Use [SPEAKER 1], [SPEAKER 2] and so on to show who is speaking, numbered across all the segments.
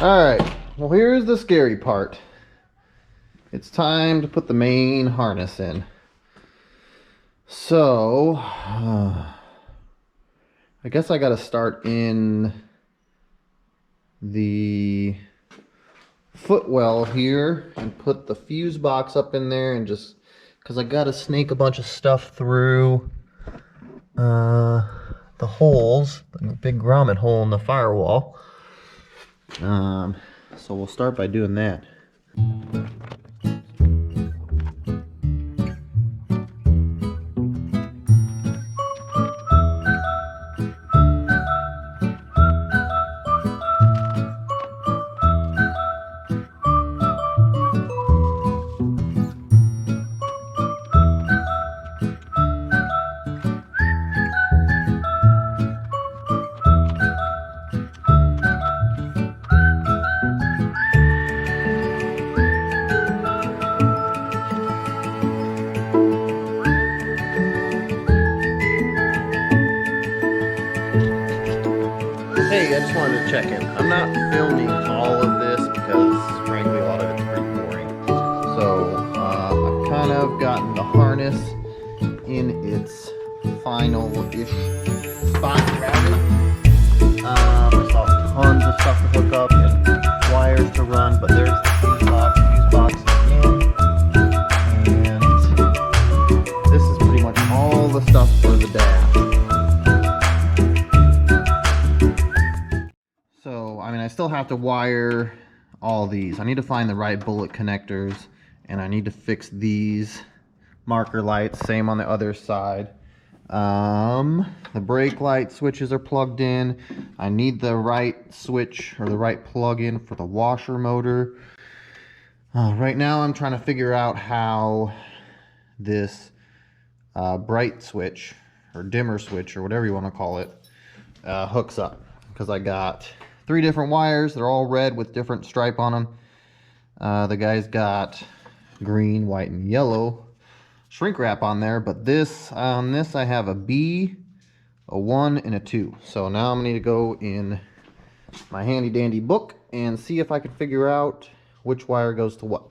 [SPEAKER 1] Alright, well here's the scary part. It's time to put the main harness in. So, I guess I gotta start in the footwell here and put the fuse box up in there, and just because I gotta snake a bunch of stuff through the holes, the big grommet hole in the firewall. So we'll start by doing that. Hey, I just wanted to check in. I'm not filming all of this because, frankly, a lot of it's pretty boring. So, I've kind of gotten the harness in its final-ish spot routed. I saw tons of stuff to hook up and wires to run, but there's the fuse box again. And this is pretty much all the stuff for the dash. So, I mean, I still have to wire all these. I need to find the right bullet connectors, and I need to fix these marker lights, same on the other side. The brake light switches are plugged in. I need the right switch or the right plug-in for the washer motor. Right now I'm trying to figure out how this bright switch or dimmer switch or whatever you want to call it hooks up, because I got 3 different wires. They're all red with different stripe on them. The guy's got green, white, and yellow shrink wrap on there, but on this I have a B, a 1, and a 2. So now I'm going to need to go in my handy dandy book and see if I can figure out which wire goes to what.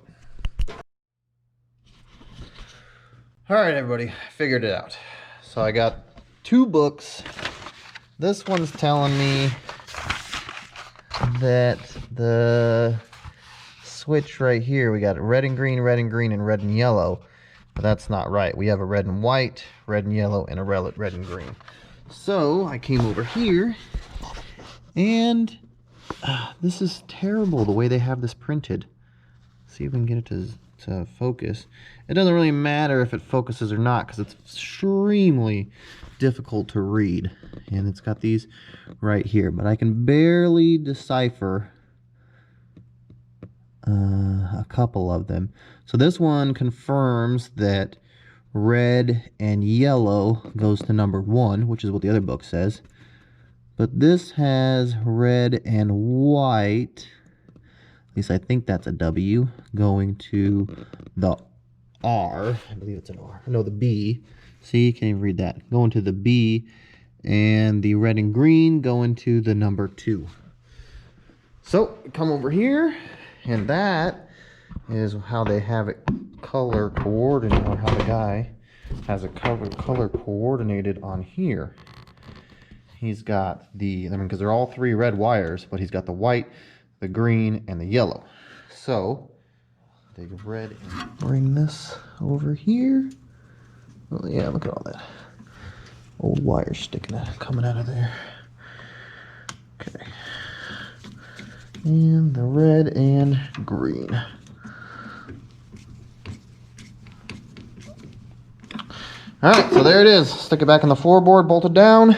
[SPEAKER 1] Alright everybody, figured it out. So I got 2 books. This one's telling me that the switch right here, we got red and green, and red and yellow. But that's not right. We have a red and white, red and yellow, and a red and green. So I came over here, and this is terrible the way they have this printed. See if we can get it to focus. It doesn't really matter if it focuses or not, because it's extremely difficult to read. And it's got these right here, but I can barely decipher a couple of them. So this one confirms that red and yellow goes to number 1, which is what the other book says. But this has red and white, at least I think that's a W, going to the R. I believe it's an R. No, the B. See, you can't even read that. Going to the B, and the red and green going to the number 2. So, come over here, and that is how they have it color coordinated, or how the guy has a color coordinated on here. He's got the, I mean, because they're all 3 red wires, but he's got the white, the green, and the yellow. So, take a red and bring this over here. Oh yeah, look at all that old wire coming out of there. Okay. And the red and green. Alright, so there it is. Stick it back in the floorboard, bolted down,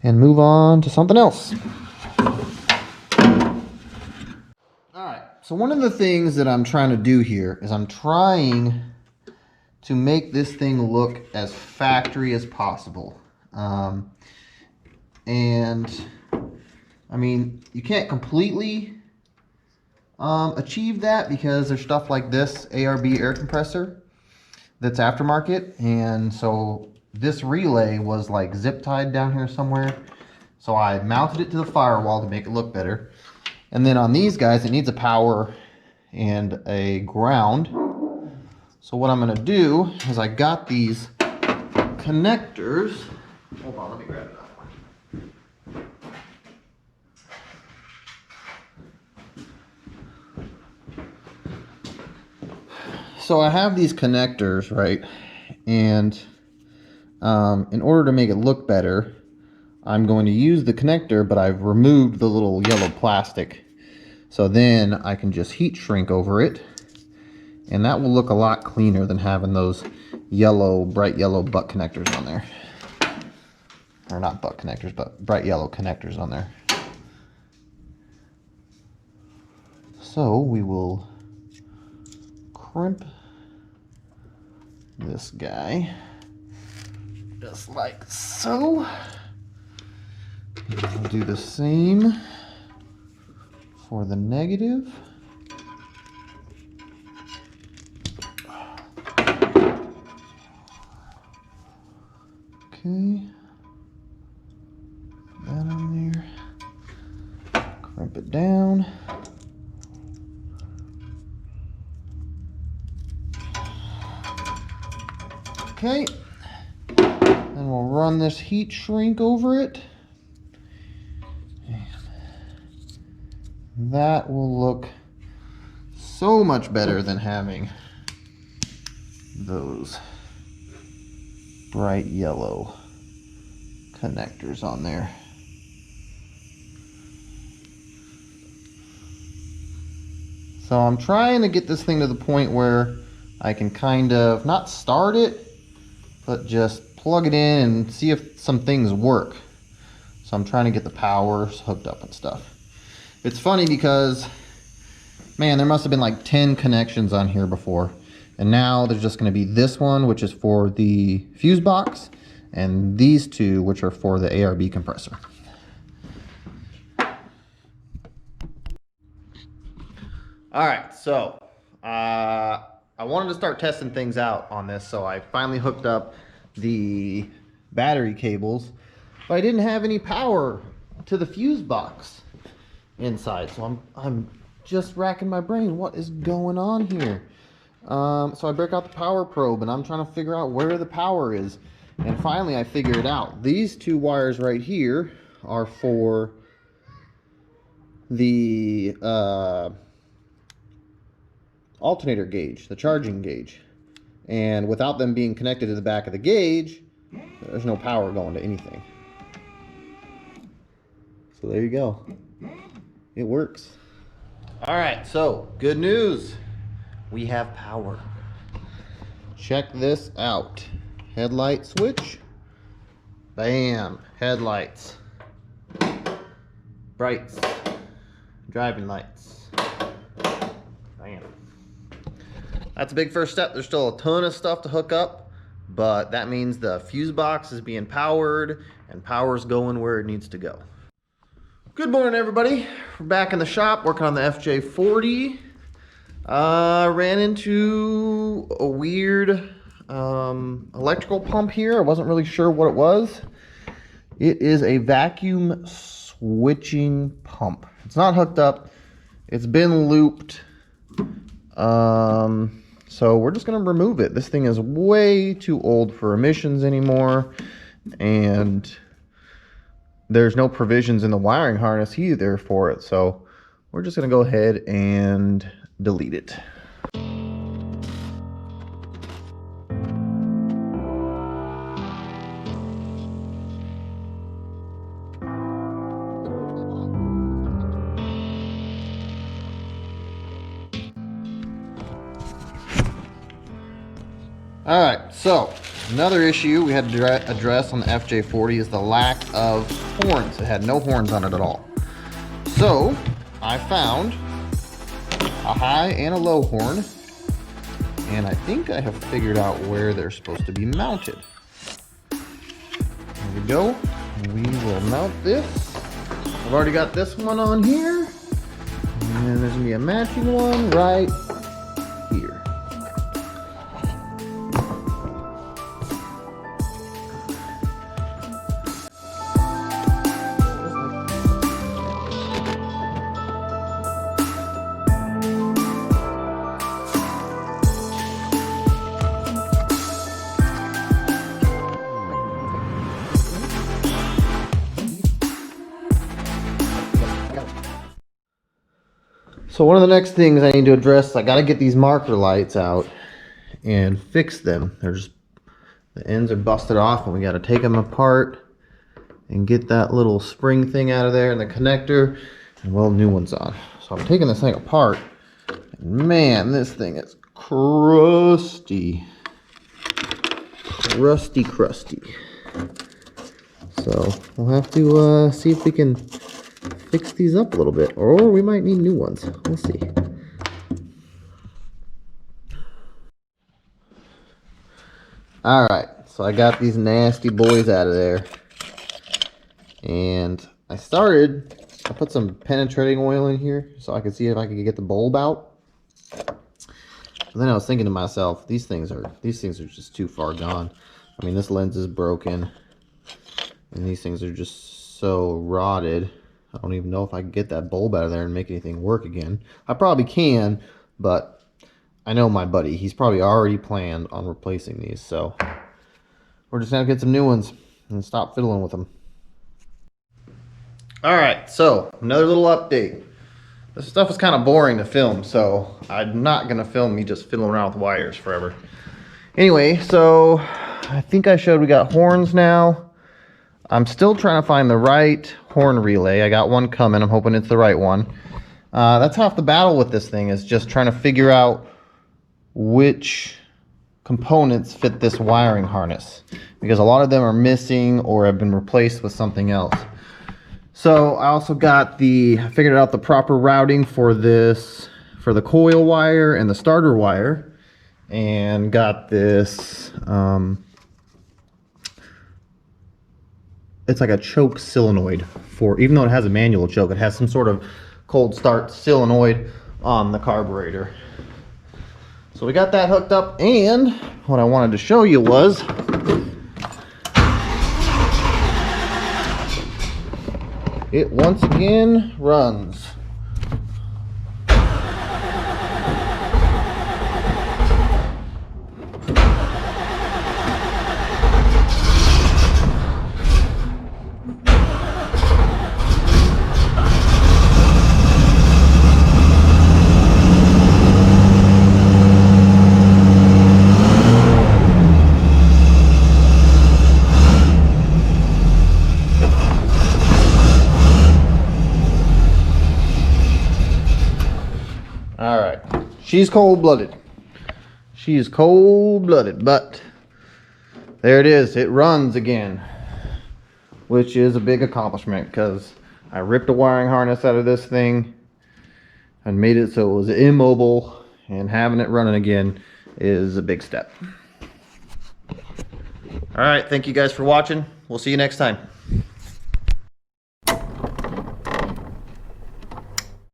[SPEAKER 1] and move on to something else. Alright, so one of the things that I'm trying to do here is I'm trying to make this thing look as factory as possible. And I mean, you can't completely achieve that, because there's stuff like this ARB air compressor that's aftermarket, and so this relay was like zip tied down here somewhere, so I mounted it to the firewall to make it look better, And then on these guys, it needs a power and a ground. So what I'm gonna do is I got these connectors. Hold on, let me grab another one. So I have these connectors, right? And in order to make it look better, I'm going to use the connector, but I've removed the little yellow plastic. So then I can just heat shrink over it. And that will look a lot cleaner than having those yellow, bright yellow butt connectors on there. Or not butt connectors, but bright yellow connectors on there. So we will crimp this guy just like so. And we'll do the same for the negative. Okay, that on there, crimp it down. Okay, then we'll run this heat shrink over it. And that will look so much better than having those bright yellow connectors on there. So I'm trying to get this thing to the point where I can kind of not start it, but just plug it in and see if some things work. So I'm trying to get the powers hooked up and stuff. It's funny because, man, there must have been like 10 connections on here before. And now there's just going to be this one, which is for the fuse box, and these two, which are for the ARB compressor. All right, so I wanted to start testing things out on this, so I finally hooked up the battery cables, but I didn't have any power to the fuse box inside. So I'm just racking my brain. What is going on here? So I break out the power probe and I'm trying to figure out where the power is. And finally I figure it out. These two wires right here are for the alternator gauge, the charging gauge. And without them being connected to the back of the gauge, there's no power going to anything. So there you go. It works. All right, so good news. We have power. Check this out. Headlight switch. Bam. Headlights. Brights. Driving lights. Bam. That's a big first step. There's still a ton of stuff to hook up, but that means the fuse box is being powered and power's going where it needs to go. Good morning, everybody. We're back in the shop working on the FJ40. Ran into a weird electrical pump here. I wasn't really sure what it was. It is a vacuum switching pump. It's not hooked up. It's been looped. So we're just gonna remove it. This thing is way too old for emissions anymore, and there's no provisions in the wiring harness either for it. So we're just gonna go ahead and delete it. All right, so another issue we had to address on the FJ40 is the lack of horns. It had no horns on it at all. So I found a high and a low horn, and I think I have figured out where they're supposed to be mounted. There we go. We will mount this. I've already got this one on here, and there's gonna be a matching one right here. So one of the next things I need to address is I got to get these marker lights out and fix them. The ends are busted off and we got to take them apart and get that little spring thing out of there and the connector and weld new ones on. So I'm taking this thing apart. And man, this thing is crusty. Crusty. So we'll have to see if we can fix these up a little bit, or we might need new ones. We'll see. Alright, so I got these nasty boys out of there. And I put some penetrating oil in here so I could see if I could get the bulb out. And then I was thinking to myself, these things are just too far gone. I mean, this lens is broken. And these things are just so rotted. I don't even know if I can get that bulb out of there and make anything work again. I probably can, but I know my buddy. He's probably already planned on replacing these. So we're just going to get some new ones and stop fiddling with them. Alright, so another little update. This stuff is kind of boring to film, so I'm not going to film me just fiddling around with wires forever. Anyway, so I think I showed we got horns now. I'm still trying to find the right horn relay. I got one coming. I'm hoping it's the right one. That's half the battle with this thing, is just trying to figure out which components fit this wiring harness, because a lot of them are missing or have been replaced with something else. So I also got I figured out the proper routing for this, for the coil wire and the starter wire, and got this, it's like a choke solenoid for, even though it has a manual choke, it has some sort of cold start solenoid on the carburetor. So we got that hooked up, and what I wanted to show you was it once again runs. Alright, she's cold-blooded. She is cold-blooded, but there it is. It runs again, which is a big accomplishment because I ripped a wiring harness out of this thing and made it so it was immobile, and having it running again is a big step. Alright, thank you guys for watching. We'll see you next time.